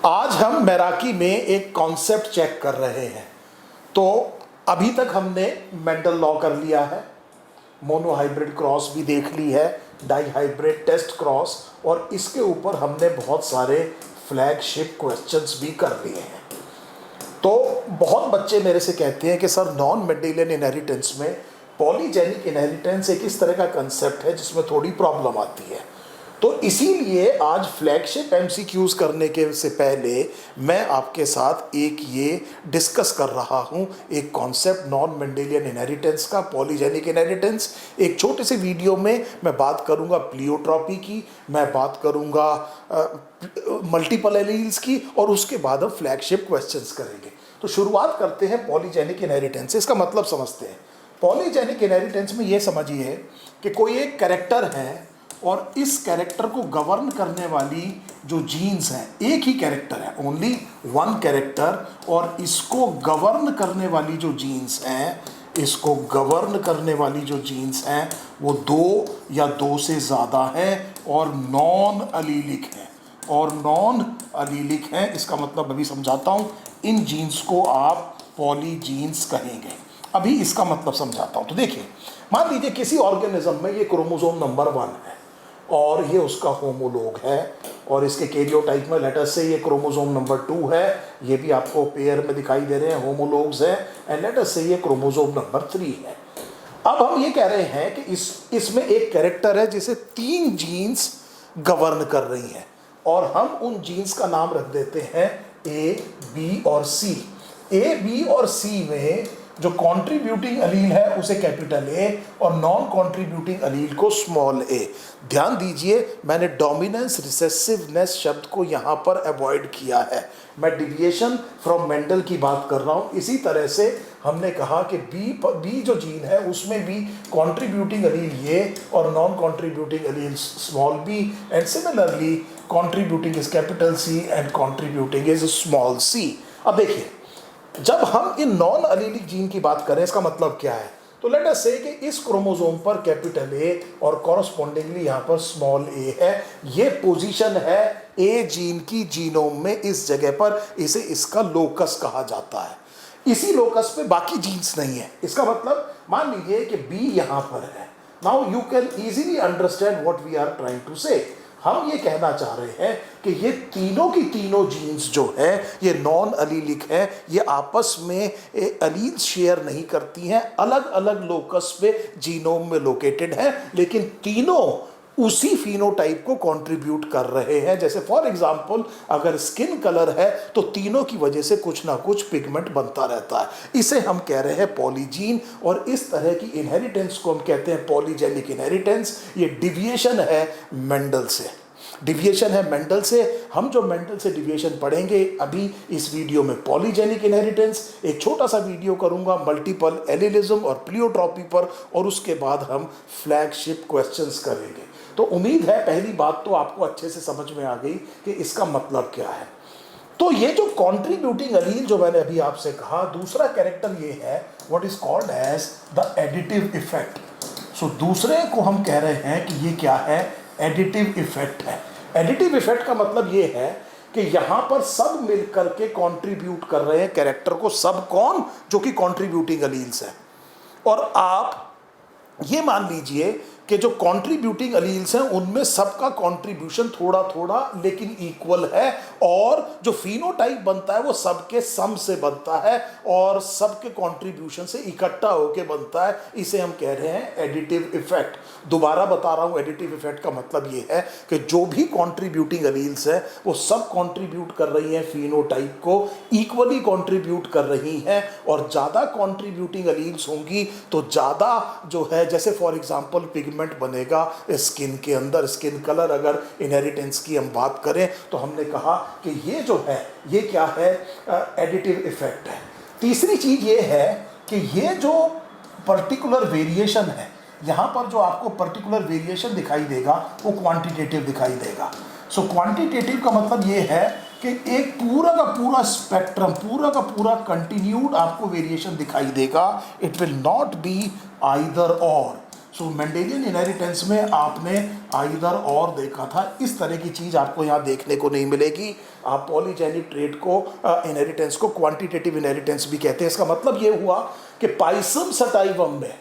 आज हम मैराकी में एक कॉन्सेप्ट चेक कर रहे हैं। तो अभी तक हमने मेंडल लॉ कर लिया है, मोनोहाइब्रिड क्रॉस भी देख ली है, डाईहाइब्रिड टेस्ट क्रॉस, और इसके ऊपर हमने बहुत सारे फ्लैगशिप क्वेश्चंस भी कर लिए हैं। तो बहुत बच्चे मेरे से कहते हैं कि सर नॉन मेंडेलियन इनहेरिटेंस में पॉलीजेनिक इनहेरिटेंस एक इस तरह का कंसेप्ट है जिसमें थोड़ी प्रॉब्लम आती है। तो इसीलिए आज फ्लैगशिप एमसीक्यूज करने के से पहले मैं आपके साथ एक ये डिस्कस कर रहा हूँ, एक कॉन्सेप्ट नॉन मेंडेलियन इनहेरिटेंस का, पॉलीजेनिक इनहेरिटेंस। एक छोटे से वीडियो में मैं बात करूँगा प्लियोट्रॉपी की, मैं बात करूँगा मल्टीपल एलील्स की, और उसके बाद हम फ्लैगशिप क्वेश्चंस करेंगे। तो शुरुआत करते हैं पॉलीजेनिक इनहेरिटेंस। इसका मतलब समझते हैं। पॉलीजेनिक इनहेरिटेंस में ये समझिए कि कोई एक कैरेक्टर है और इस कैरेक्टर को गवर्न करने वाली जो जीन्स हैं, एक ही कैरेक्टर है, ओनली वन कैरेक्टर, और इसको गवर्न करने वाली जो जीन्स हैं, इसको गवर्न करने वाली जो जीन्स हैं वो दो या दो से ज़्यादा हैं और नॉन अलीलिक हैं। और नॉन अलीलिक हैं इसका मतलब अभी समझाता हूँ। इन जीन्स को आप पॉलीजीन्स कहेंगे। अभी इसका मतलब समझाता हूँ। तो देखिए, मान लीजिए किसी ऑर्गेनिज्म में ये क्रोमोसोम नंबर 1 है और ये उसका होमोलोग है, और इसके कैरियोटाइप में लेटर से ये क्रोमोसोम नंबर 2 है, ये भी आपको पेयर में दिखाई दे रहे हैं, होमोलोग्स हैं, एंड लेटर से ये क्रोमोसोम नंबर 3 है। अब हम ये कह रहे हैं कि इसमें एक कैरेक्टर है जिसे 3 जीन्स गवर्न कर रही हैं, और हम उन जीन्स का नाम रख देते हैं ए, बी और सी। ए, बी और सी में जो कंट्रीब्यूटिंग अलील है उसे कैपिटल ए और नॉन कंट्रीब्यूटिंग अलील को स्मॉल ए। ध्यान दीजिए, मैंने डोमिनेंस रिसेसिवनेस शब्द को यहाँ पर अवॉइड किया है। मैं डिविएशन फ्रॉम मेंडल की बात कर रहा हूँ। इसी तरह से हमने कहा कि बी जो जीन है उसमें भी कंट्रीब्यूटिंग अलील ये और non contributing allele small B, and similarly contributing is capital C and contributing is small C. अब देखिए, जब हम इन नॉन अलीलिक जीन की बात करें इसका मतलब क्या है? तो लेट अस से कि इस क्रोमोसोम पर कैपिटल ए और कॉरस्पॉन्डिंगली यहाँ पर स्मॉल ए है। ये पोजीशन है ए जीन की जीनोम में, इस जगह पर इसे इसका लोकस कहा जाता है। इसी लोकस पे बाकी जीन्स नहीं है। इसका मतलब मान लीजिए कि बी यहाँ पर है। Now you can easily understand what we are trying to say. हम ये कहना चाह रहे हैं कि ये तीनों की तीनों जीन्स जो हैं ये नॉन अलीलिक हैं, ये आपस में अलील शेयर नहीं करती हैं, अलग अलग लोकस पे जीनोम में लोकेटेड हैं, लेकिन तीनों उसी फिनोटाइप को कंट्रीब्यूट कर रहे हैं। जैसे फॉर एग्जांपल अगर स्किन कलर है तो तीनों की वजह से कुछ ना कुछ पिगमेंट बनता रहता है, इसे हम कह रहे हैं पॉलीजीन। और इस तरह की इनहेरिटेंस को हम कहते हैं पॉलीजेनिक इनहेरिटेंस। ये डिविएशन है मेंडल से, डिविएशन है मेंडल से। हम जो मेंडल से डिविएशन पढ़ेंगे अभी इस वीडियो में पॉलीजेनिक इनहेरिटेंस, एक छोटा सा वीडियो करूंगा मल्टीपल एलिलिज्म और प्लियोट्रॉपी पर, और उसके बाद हम फ्लैगशिप क्वेश्चंस करेंगे। तो उम्मीद है पहली बात तो आपको अच्छे से समझ में आ गई कि इसका मतलब क्या है। तो ये जो कंट्रीब्यूटिंग अलील जो मैंने अभी आपसे कहा, दूसरा कैरेक्टर ये है what is called as the additive effect. So दूसरे को हम कह रहे हैं कि ये क्या है? एडिटिव इफेक्ट है। एडिटिव इफेक्ट का मतलब ये है कि यहां पर सब मिलकर के कंट्रीब्यूट कर रहे हैं कैरेक्टर को। सब कौन? जो कि कंट्रीब्यूटिंग अलील्स है। और आप ये मान लीजिए कि जो कंट्रीब्यूटिंग अलील्स हैं उनमें सबका कंट्रीब्यूशन थोड़ा थोड़ा लेकिन इक्वल है, और जो फिनोटाइप बनता है वो सबके सम से बनता है और सबके कंट्रीब्यूशन से इकट्ठा होकर बनता है। इसे हम कह रहे हैं एडिटिव इफेक्ट। दोबारा बता रहा हूँ, एडिटिव इफेक्ट का मतलब ये है कि जो भी कंट्रीब्यूटिंग अलील्स है वो सब कंट्रीब्यूट कर रही हैं फिनोटाइप को, इक्वली कंट्रीब्यूट कर रही हैं, और ज़्यादा कंट्रीब्यूटिंग अलील्स होंगी तो ज़्यादा जो है, जैसे फॉर एग्जांपल पिगमेंट बनेगा स्किन के अंदर। स्किन कलर अगर इनहेरिटेंस की हम बात करें तो हमने कहा कि ये जो है ये क्या है? एडिटिव इफेक्ट है। तीसरी चीज ये है कि ये जो पर्टिकुलर वेरिएशन है, यहाँ पर जो आपको पर्टिकुलर वेरिएशन दिखाई देगा वो क्वांटिटेटिव दिखाई देगा। सो क्वांटिटेटिव का मतलब ये है कि एक पूरा का पूरा स्पेक्ट्रम, पूरा का पूरा कंटिन्यूड आपको वेरिएशन दिखाई देगा। It will not be either और। सो मेंडेलियन इनहेरिटेंस में आपने आइदर और देखा था, इस तरह की चीज़ आपको यहाँ देखने को नहीं मिलेगी। आप पॉलीजेनिक ट्रेट को इनहेरिटेंस को क्वांटिटेटिव इनहेरिटेंस भी कहते हैं। इसका मतलब ये हुआ कि पाइसम सटाइवम में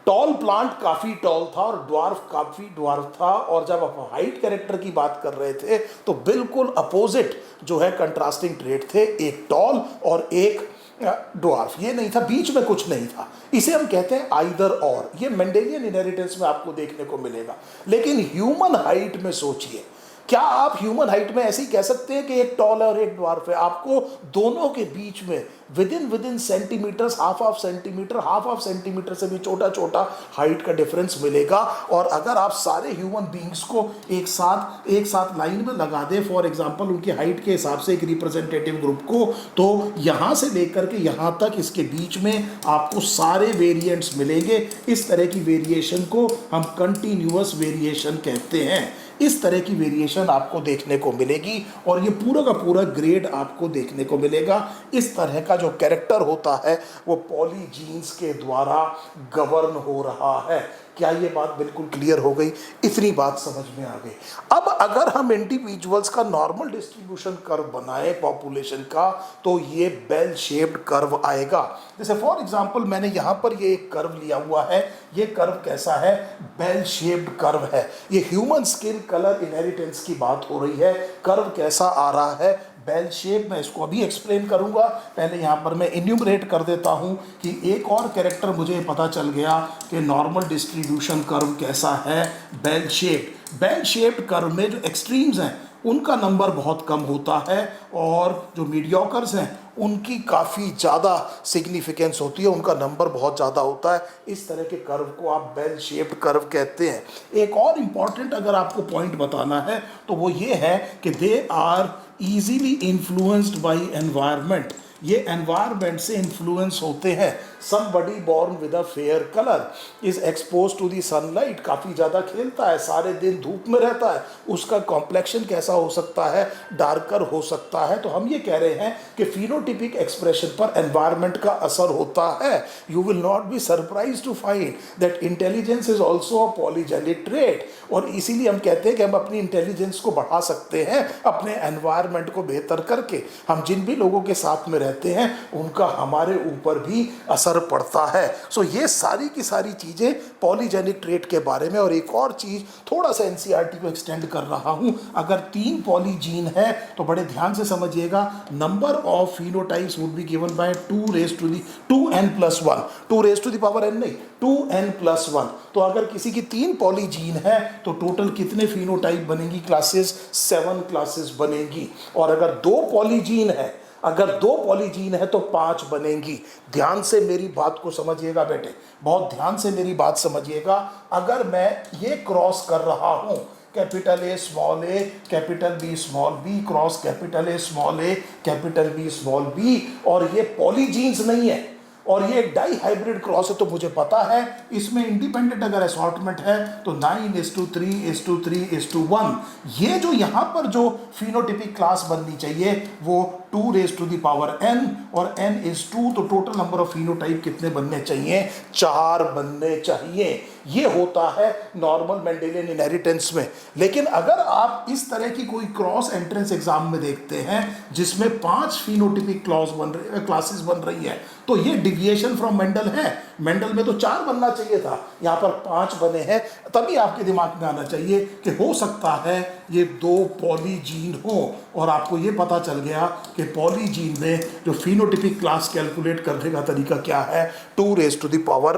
टॉल प्लांट काफ़ी टॉल था और ड्वार्फ काफ़ी ड्वार्फ था, और जब आप हाइट कैरेक्टर की बात कर रहे थे तो बिल्कुल अपोजिट जो है कंट्रास्टिंग ट्रेट थे, एक टॉल और एक ड्वार्फ। ये नहीं था, बीच में कुछ नहीं था। इसे हम कहते हैं आइदर और। ये मेंडेलियन इनहेरिटेंस में आपको देखने को मिलेगा। लेकिन ह्यूमन हाइट में सोचिए, क्या आप ह्यूमन हाइट में ऐसे ही कह सकते हैं कि एक टॉल है और एक ड्वार्फ है? आपको दोनों के बीच में within centimetres, half centimetre से भी छोटा छोटा हाइट का डिफरेंस मिलेगा। और अगर आप सारे ह्यूमन बींग्स को एक साथ लाइन में लगा दें, फॉर एग्जांपल उनकी हाइट के हिसाब से एक रिप्रेजेंटेटिव ग्रुप को, तो यहाँ से लेकर के यहाँ तक इसके बीच में आपको सारे वेरिएंट्स मिलेंगे। इस तरह की वेरिएशन को हम कंटिन्यूअस वेरिएशन कहते हैं। इस तरह की वेरिएशन आपको देखने को मिलेगी और ये पूरा का पूरा ग्रेड आपको देखने को मिलेगा। इस तरह का जो कैरेक्टर होता है वो पॉलीजीन्स के द्वारा गवर्न हो रहा है। क्या ये बात बिल्कुल क्लियर हो गई? इतनी बात समझ में आ गई। अब अगर हम इंडिविजुअल्स का नॉर्मल डिस्ट्रीब्यूशन कर्व बनाए पॉपुलेशन का, तो ये बेल शेप्ड कर्व आएगा। जैसे फॉर एग्जांपल मैंने यहाँ पर ये एक कर्व लिया हुआ है। ये कर्व कैसा है? बेल शेप्ड कर्व है। ये ह्यूमन स्किन कलर इनहेरिटेंस की बात हो रही है। कर्व कैसा आ रहा है? Bell shape. मैं इसको अभी एक्सप्लेन करूंगा। पहले यहाँ पर मैं इन्यूमरेट कर देता हूँ कि एक और कैरेक्टर मुझे पता चल गया कि नॉर्मल डिस्ट्रीब्यूशन कर्व कैसा है, bell shape. Bell shaped curve में जो एक्सट्रीम्स हैं उनका नंबर बहुत कम होता है और जो मीडियोकर्स हैं उनकी काफ़ी ज़्यादा सिग्निफिकेंस होती है, उनका नंबर बहुत ज़्यादा होता है। इस तरह के कर्व को आप बेल शेप्ड कर्व कहते हैं। एक और इम्पॉर्टेंट अगर आपको पॉइंट बताना है तो वो ये है कि they are easily influenced by environment. ये एनवायरनमेंट से इन्फ्लुएंस होते हैं। Somebody born with a fair colour is expose to the sunlight, काफ़ी ज़्यादा खेलता है, सारे दिन धूप में रहता है, उसका कॉम्प्लेक्शन कैसा हो सकता है? डार्कर हो सकता है। तो हम ये कह रहे हैं कि फिनोटिपिक एक्सप्रेशन पर एनवायरनमेंट का असर होता है। You will not be surprise to find that intelligence is also a polygenic trait. और इसीलिए हम कहते हैं कि हम अपनी इंटेलिजेंस को बढ़ा सकते हैं अपने एनवायरनमेंट को बेहतर करके। हम जिन भी लोगों के साथ में रहते हैं उनका हमारे ऊपर भी असर पड़ता है। सो ये सारी की सारी चीजें पॉलीजेनिक ट्रेट के बारे में। और एक और चीज, थोड़ा सा एनसीईआरटी को एक्सटेंड कर रहा हूं, अगर 3 पॉलीजीन है तो बड़े ध्यान से समझिएगा, number of phenotypes would be given by 2 raise to the 2n+1, 2 raise to the power n नहीं, 2n+1। तो अगर किसी की 3 पॉलीजीन है तो टोटल कितने फिनोटाइप बनेंगी? क्लासेस 7 क्लासेस बनेंगी। और अगर 2 पॉलीजीन है, अगर 2 पॉलीजीन है तो 5 बनेंगी। ध्यान से मेरी बात को समझिएगा बेटे, बहुत ध्यान से मेरी बात समझिएगा। अगर मैं ये क्रॉस कर रहा हूं, capital A small A, capital B small B, cross capital A small A, capital B small B, और ये पॉलीजीन्स नहीं है और ये एक डाई हाइब्रिड क्रॉस है, तो मुझे पता है इसमें इंडिपेंडेंट अगर असॉर्टमेंट है तो 9:3:3:1। ये जो यहाँ पर जो फिनोटिपिक क्लास बननी चाहिए वो 2 raise to the power n और n=2, तो टोटल नंबर ऑफ फिनोटाइप कितने बनने चाहिए? 4 बनने चाहिए। ये होता है नॉर्मल मेंडेलियन इनहेरिटेंस में। लेकिन अगर आप इस तरह की कोई क्रॉस एंट्रेंस एग्जाम में देखते हैं जिसमें 5 फिनोटिपिक क्लासेस बन रही है, तो ये डिविएशन फ्रॉम मेंडल है। मेंडल में तो 4 बनना चाहिए था, यहाँ पर 5 बने हैं। तभी आपके दिमाग में आना चाहिए कि हो सकता है ये 2 पॉलीजीन हो। और आपको ये पता चल गया कि पॉलीजीन में जो फिनोटिपिक क्लास कैलकुलेट करने का तरीका क्या है, 2 raise to the power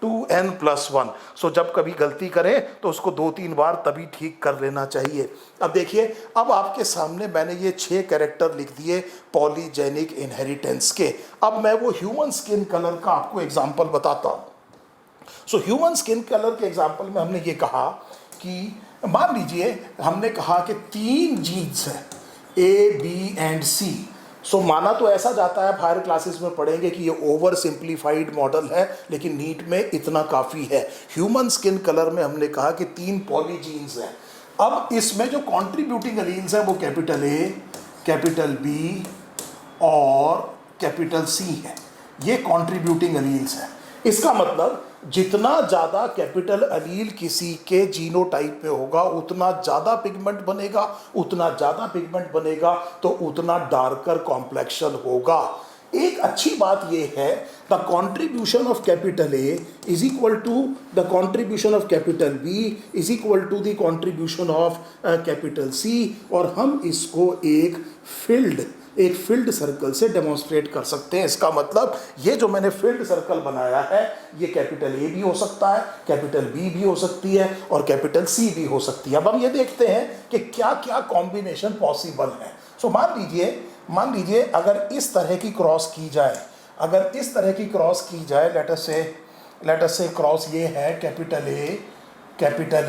2n+1। So जब कभी गलती करें तो उसको 2-3 बार तभी ठीक कर लेना चाहिए। अब देखिए, अब आपके सामने मैंने ये 6 कैरेक्टर लिख दिए पॉलीजेनिक इनहेरिटेंस के। अब मैं वो ह्यूमन स्किन कलर का आपको एग्जाम्पल बताता हूँ। सो ह्यूमन स्किन कलर के एग्जाम्पल में हमने ये कहा कि मान लीजिए हमने कहा कि 3 जीन्स हैं A, B एंड C। सो माना तो ऐसा जाता है, हायर क्लासेस में पढ़ेंगे कि ये ओवर सिंप्लीफाइड मॉडल है, लेकिन नीट में इतना काफ़ी है। ह्यूमन स्किन कलर में हमने कहा कि 3 पॉलीजीन्स हैं। अब इसमें जो कॉन्ट्रीब्यूटिंग एलील्स हैं वो कैपिटल A, कैपिटल B और कैपिटल C है। ये कॉन्ट्रीब्यूटिंग अलील्स हैं। इसका मतलब जितना ज़्यादा कैपिटल अलील किसी के जीनोटाइप में होगा उतना ज़्यादा पिगमेंट बनेगा, उतना ज़्यादा पिगमेंट बनेगा तो उतना डार्कर कॉम्प्लेक्शन होगा। एक अच्छी बात यह है, the contribution of capital A is equal to the contribution of capital B is equal to the contribution of capital C, और हम इसको एक फील्ड सर्कल से डेमोन्स्ट्रेट कर सकते हैं। इसका मतलब ये जो मैंने फील्ड सर्कल बनाया है ये कैपिटल ए भी हो सकता है, कैपिटल बी भी हो सकती है और कैपिटल सी भी हो सकती है। अब हम ये देखते हैं कि क्या क्या कॉम्बिनेशन पॉसिबल है। सो मान लीजिए अगर इस तरह की क्रॉस की जाए, लेट अस से क्रॉस ये है capital A, capital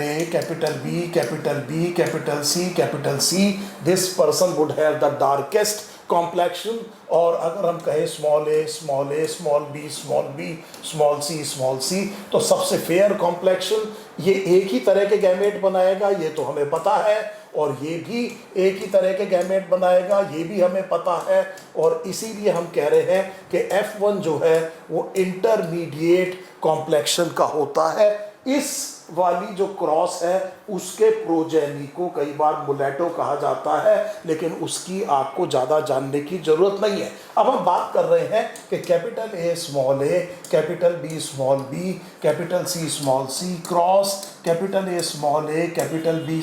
B, capital C, this person would have the darkest complexion. और अगर हम कहें small A, small B, small C, तो सबसे फेयर कॉम्प्लेक्शन। ये एक ही तरह के गैमेट बनाएगा, ये तो हमें पता है, और ये भी एक ही तरह के गैमेट बनाएगा, ये भी हमें पता है। और इसीलिए हम कह रहे हैं कि F1 जो है वो इंटरमीडिएट कॉम्प्लेक्शन का होता है। इस वाली जो क्रॉस है उसके प्रोजेनी को कई बार मुलेटो कहा जाता है, लेकिन उसकी आपको ज़्यादा जानने की ज़रूरत नहीं है। अब हम बात कर रहे हैं कि capital A, capital B, capital C cross capital A, capital B,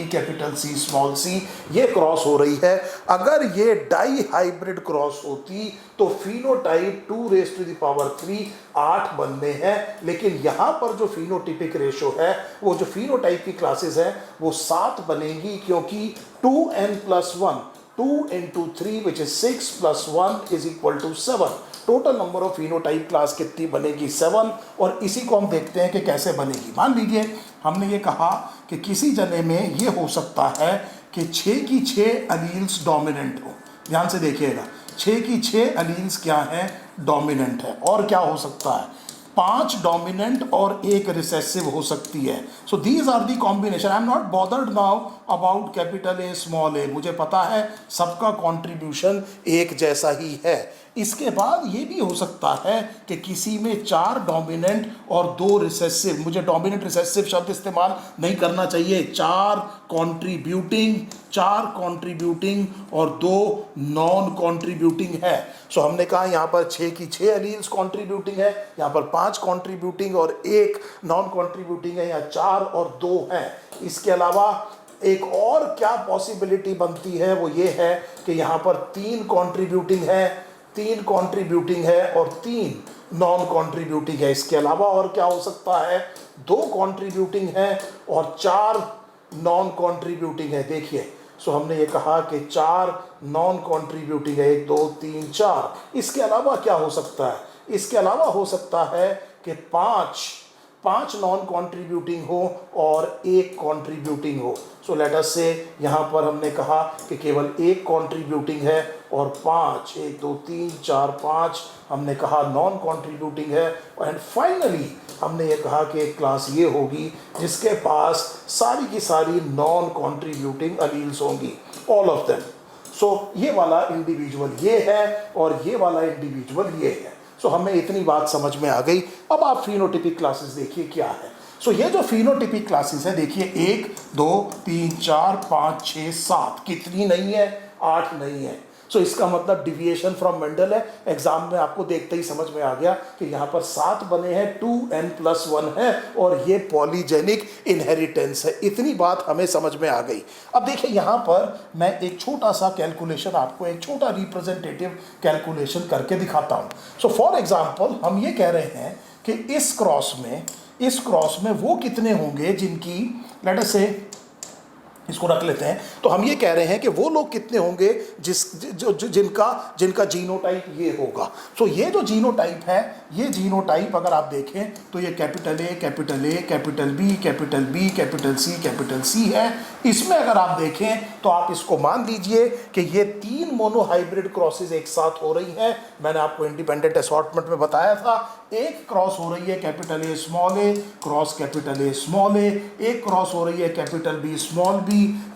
capital C, ये क्रॉस हो रही है। अगर ये डाई हाइब्रिड क्रॉस होती तो फिनोटाइप 2⁻³ 8 बनने हैं, लेकिन यहाँ पर जो फिनोटिपिक रेशो है, वो जो फिनोटाइप की क्लासेस हैं वो 7 बनेंगी, क्योंकि 2n+1, 2 × 3 which is 6 + 1 is equal to 7। Total number of phenotype class कितनी बनेगी? 7। और इसी को हम देखते हैं कि कैसे बनेगी। मान लीजिए हमने ये कहा कि किसी जने में ये हो सकता है कि 6 की 6 अलील्स डोमिनेंट हो। ध्यान से देखिएगा, 6 की 6 अलील्स क्या है? डोमिनेंट है। और क्या हो सकता है? 5 डोमिनेंट और 1 रिसेसिव हो सकती है। So these are the combination. I am not bothered now about capital A, small A. मुझे पता है सबका कॉन्ट्रीब्यूशन एक जैसा ही है। इसके बाद ये भी हो सकता है कि किसी में 4 डोमिनेंट और 2 रिसेसिव, मुझे डोमिनेंट रिसेसिव शब्द इस्तेमाल नहीं करना चाहिए, 4 कॉन्ट्रीब्यूटिंग और 2 नॉन कॉन्ट्रीब्यूटिंग है। सो हमने कहा यहाँ पर 6 की 6 अलील्स कॉन्ट्रीब्यूटिंग है, यहाँ पर 5 कॉन्ट्रीब्यूटिंग और 1 नॉन कॉन्ट्रीब्यूटिंग है, या 4 और 2 हैं। इसके अलावा एक और क्या पॉसिबिलिटी बनती है, वो ये है कि यहाँ पर 3 कॉन्ट्रीब्यूटिंग है और 3 नॉन कॉन्ट्रीब्यूटिंग है। इसके अलावा और क्या हो सकता है? 2 कॉन्ट्रीब्यूटिंग है और 4 नॉन कॉन्ट्रीब्यूटिंग है। देखिए, सो हमने ये कहा कि 4 नॉन कॉन्ट्रीब्यूटिंग है, 1 2 3 4। इसके अलावा क्या हो सकता है? इसके अलावा हो सकता है कि 5 नॉन कॉन्ट्रीब्यूटिंग हो और 1 कॉन्ट्रीब्यूटिंग हो। सो लेट अस से यहाँ पर हमने कहा कि केवल 1 कॉन्ट्रीब्यूटिंग है और 5, 1 2 3 4 5 हमने कहा नॉन कॉन्ट्रीब्यूटिंग है। एंड फाइनली हमने ये कहा कि एक क्लास ये होगी जिसके पास सारी की सारी नॉन कॉन्ट्रीब्यूटिंग अलील्स होंगी, ऑल ऑफ देम। सो ये वाला इंडिविजुअल ये है और ये वाला इंडिविजुअल ये है। सो हमें इतनी बात समझ में आ गई। अब आप फिनोटिपिक क्लासेस देखिए क्या है। सो ये जो फिनोटिपिक क्लासेस है, देखिए 1 2 3 4 5 6 7, कितनी नहीं है? 8 नहीं है। सो इसका मतलब डिविएशन फ्रॉम मेंडल है। एग्जाम में आपको देखते ही समझ में आ गया कि यहाँ पर 7 बने हैं, 2n+1 है और ये पॉलीजेनिक इनहेरिटेंस है। इतनी बात हमें समझ में आ गई। अब देखिए यहाँ पर मैं एक छोटा सा कैलकुलेशन, आपको एक छोटा रिप्रेजेंटेटिव कैलकुलेशन करके दिखाता हूँ। सो फॉर एग्जाम्पल हम ये कह रहे हैं कि इस क्रॉस में वो कितने होंगे जिनकी, लेट अस से इसको रख लेते हैं, तो हम ये कह रहे हैं कि वो लोग कितने होंगे जिनका जीनोटाइप ये होगा। सो ये जो जीनोटाइप है, ये जीनोटाइप अगर आप देखें तो ये capital A, capital B, capital C है। इसमें अगर आप देखें तो आप इसको मान लीजिए कि ये 3 मोनोहाइब्रिड क्रॉसेस एक साथ हो रही हैं। मैंने आपको इंडिपेंडेंट असॉर्टमेंट में बताया था, एक क्रॉस हो रही है capital A cross capital A, एक क्रॉस हो रही है capital B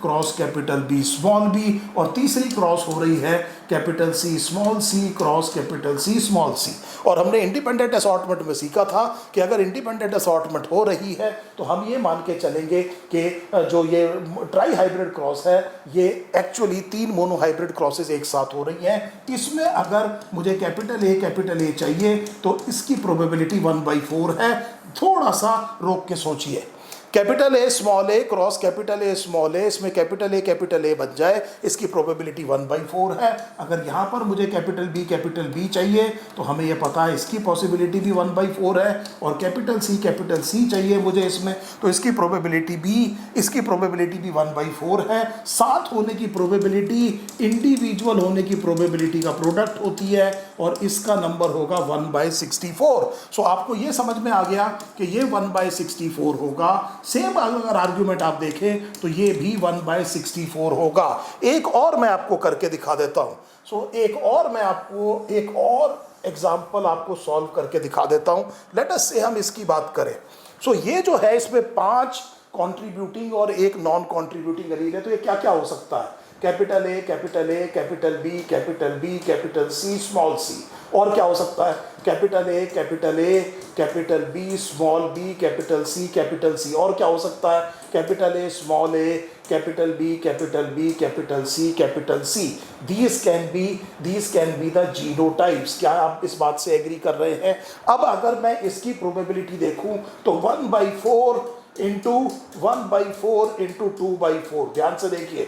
cross capital B, और तीसरी क्रॉस हो रही है capital C cross capital C small c। और हमने इंडिपेंडेंट असॉर्टमेंट में सीखा था कि अगर इंडिपेंडेंट असॉर्टमेंट हो रही है तो हम ये मान के चलेंगे कि जो ये ट्राई हाइब्रिड क्रॉस है ये एक्चुअली 3 मोनो हाइब्रिड क्रॉसेस एक साथ हो रही हैं। इसमें अगर मुझे कैपिटल ए चाहिए तो इसकी प्रोबेबिलिटी 1/4 है। थोड़ा सा रोक के सोचिए, capital A cross capital A small A, इसमें कैपिटल ए बन जाए, इसकी प्रोबेबिलिटी 1/4 है। अगर यहाँ पर मुझे कैपिटल बी चाहिए तो हमें यह पता है इसकी पॉसिबिलिटी भी 1/4 है। और कैपिटल सी चाहिए मुझे इसमें, तो इसकी प्रोबेबिलिटी भी 1/4 है। साथ होने की प्रोबेबिलिटी इंडिविजुअल होने की प्रोबेबिलिटी का प्रोडक्ट होती है और इसका नंबर होगा 1/64। सो आपको ये समझ में आ गया कि ये 1/64 होगा। सेम अगर आर्ग्यूमेंट आप देखें तो ये भी 1/64 होगा। एक और मैं आपको करके दिखा देता हूं। सो एक और एग्जाम्पल आपको सॉल्व करके दिखा देता हूं। लेट अस से हम इसकी बात करें। सो ये जो है इसमें 5 कॉन्ट्रीब्यूटिंग और एक नॉन कॉन्ट्रीब्यूटिंग एलील है। तो ये क्या क्या हो सकता है? Capital A, capital C small c। और क्या हो सकता है? Capital A, capital B small b, capital C। और क्या हो सकता है? Capital A, capital B, capital C। These can be the genotypes। क्या आप इस बात से एग्री कर रहे हैं? अब अगर मैं इसकी प्रोबेबिलिटी देखूं तो 1/4 इंटू 2/4 ध्यान से देखिए।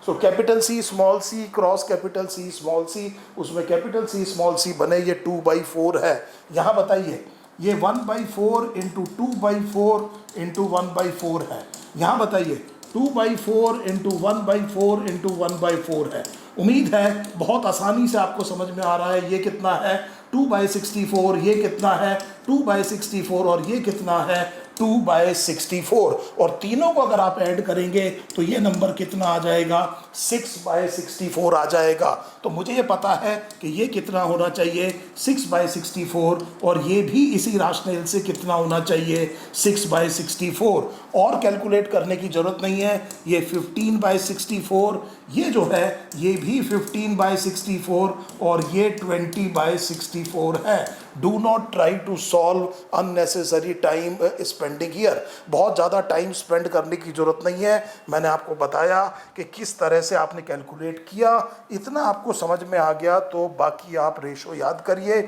So capital C small c cross capital C small c, उसमें कैपिटल C स्मॉल c बने, ये 2/4 है। यहाँ बताइए ये 1/4 इंटू 2/4 इंटू 1/4 है। यहाँ बताइए 2/4 इंटू 1/4 इंटू 1/4 है। उम्मीद है बहुत आसानी से आपको समझ में आ रहा है। ये कितना है? 2/64। ये कितना है? 2/64। और ये कितना है? 2/64। और तीनों को अगर आप ऐड करेंगे तो ये नंबर कितना आ जाएगा? 6/64 आ जाएगा। तो मुझे ये पता है कि ये कितना होना चाहिए? 6/64। और ये भी इसी राशनल से कितना होना चाहिए? 6/64। और कैलकुलेट करने की जरूरत नहीं है। ये 15/64, ये जो है ये भी 15/64 और ये 20/64 है। Do not try to solve unnecessary time spending here. बहुत ज़्यादा टाइम स्पेंड करने की ज़रूरत नहीं है। मैंने आपको बताया कि किस तरह से आपने कैलकुलेट किया, इतना आपको समझ में आ गया तो बाकी आप रेशो याद करिए।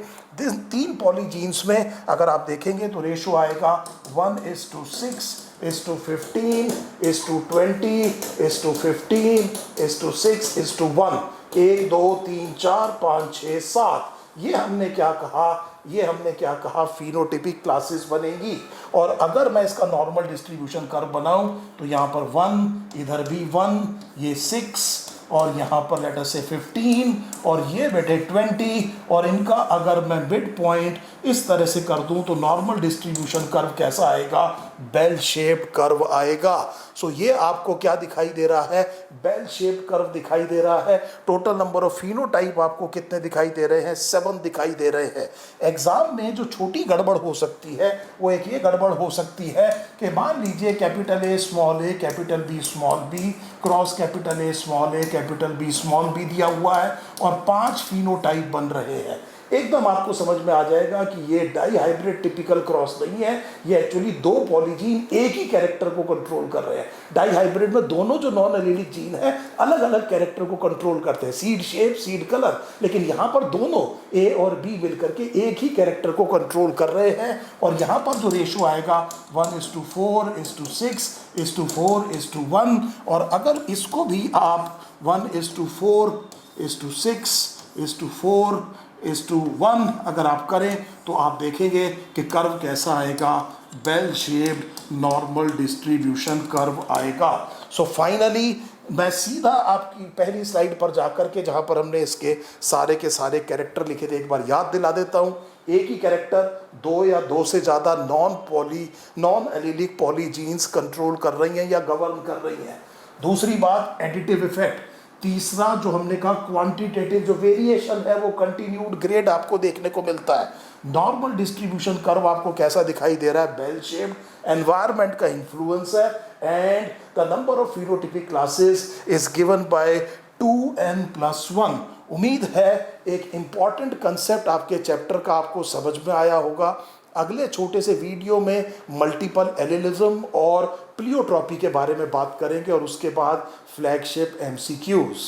3 पॉलीजीन्स में अगर आप देखेंगे तो रेशो आएगा 1:6 15 20 15 6 1। 1 2 3 4 5 6 7। ये हमने क्या कहा? फिनोटिपिक क्लासेस बनेगी। और अगर मैं इसका नॉर्मल डिस्ट्रीब्यूशन कर्व बनाऊं तो यहाँ पर 1, इधर भी 1, ये 6 और यहाँ पर लेट अस से 15 और ये बेटे 20। और इनका अगर मैं मिड पॉइंट इस तरह से कर दूं तो नॉर्मल डिस्ट्रीब्यूशन कर्व कैसा आएगा? बेल शेप्ड कर्व आएगा। सो ये आपको क्या दिखाई दे रहा है? बेल शेप्ड कर्व दिखाई दे रहा है। टोटल नंबर ऑफ फिनोटाइप आपको कितने दिखाई दे रहे हैं? 7 दिखाई दे रहे हैं। एग्जाम में जो छोटी गड़बड़ हो सकती है वो एक ये गड़बड़ हो सकती है कि मान लीजिए capital A small A, capital B small B cross capital A small A, capital B small B दिया हुआ है और 5 फिनोटाइप बन रहे हैं। एकदम आपको समझ में आ जाएगा कि ये डाई हाइब्रिड टिपिकल क्रॉस नहीं है। ये एक्चुअली 2 पॉलीजीन एक ही कैरेक्टर को कंट्रोल कर रहे हैं। डाई हाइब्रिड में दोनों जो नॉन एलिलिक जीन है अलग अलग कैरेक्टर को कंट्रोल करते हैं, सीड शेप, सीड कलर। लेकिन यहाँ पर दोनों ए और बी मिलकर के एक ही कैरेक्टर को कंट्रोल कर रहे हैं। और यहाँ पर जो रेशो आएगा 1:4:6:4:1। और अगर इसको भी आप 1:4:6:4:1 अगर आप करें तो आप देखेंगे कि कर्व कैसा आएगा? Bell shaped normal distribution curve आएगा। सो फाइनली मैं सीधा आपकी पहली स्लाइड पर जाकर के जहां पर हमने इसके सारे के सारे कैरेक्टर लिखे थे एक बार याद दिला देता हूं। एक ही कैरेक्टर 2 या 2 से ज़्यादा नॉन एलिलिक पॉलीजीन्स कंट्रोल कर रही हैं या गवर्न कर रही हैं। दूसरी बात एडिटिव इफेक्ट। तीसरा जो हमने कहा क्वांटिटेटिव जो वेरिएशन है वो कंटिन्यूड ग्रेड आपको देखने को मिलता है। नॉर्मल डिस्ट्रीब्यूशन कर्व आपको कैसा दिखाई दे रहा है? Bell shape. एनवायरनमेंट का इन्फ्लुएंस है and the number of phenotypic classes is given by 2 2n+1। उम्मीद है एक इम्पॉर्टेंट कंसेप्ट आपके चैप्टर का आपको समझ में आया होगा। अगले छोटे से वीडियो में मल्टीपल एलिलिज्म और प्लियोट्रॉपी के बारे में बात करेंगे और उसके बाद फ्लैगशिप MCQs।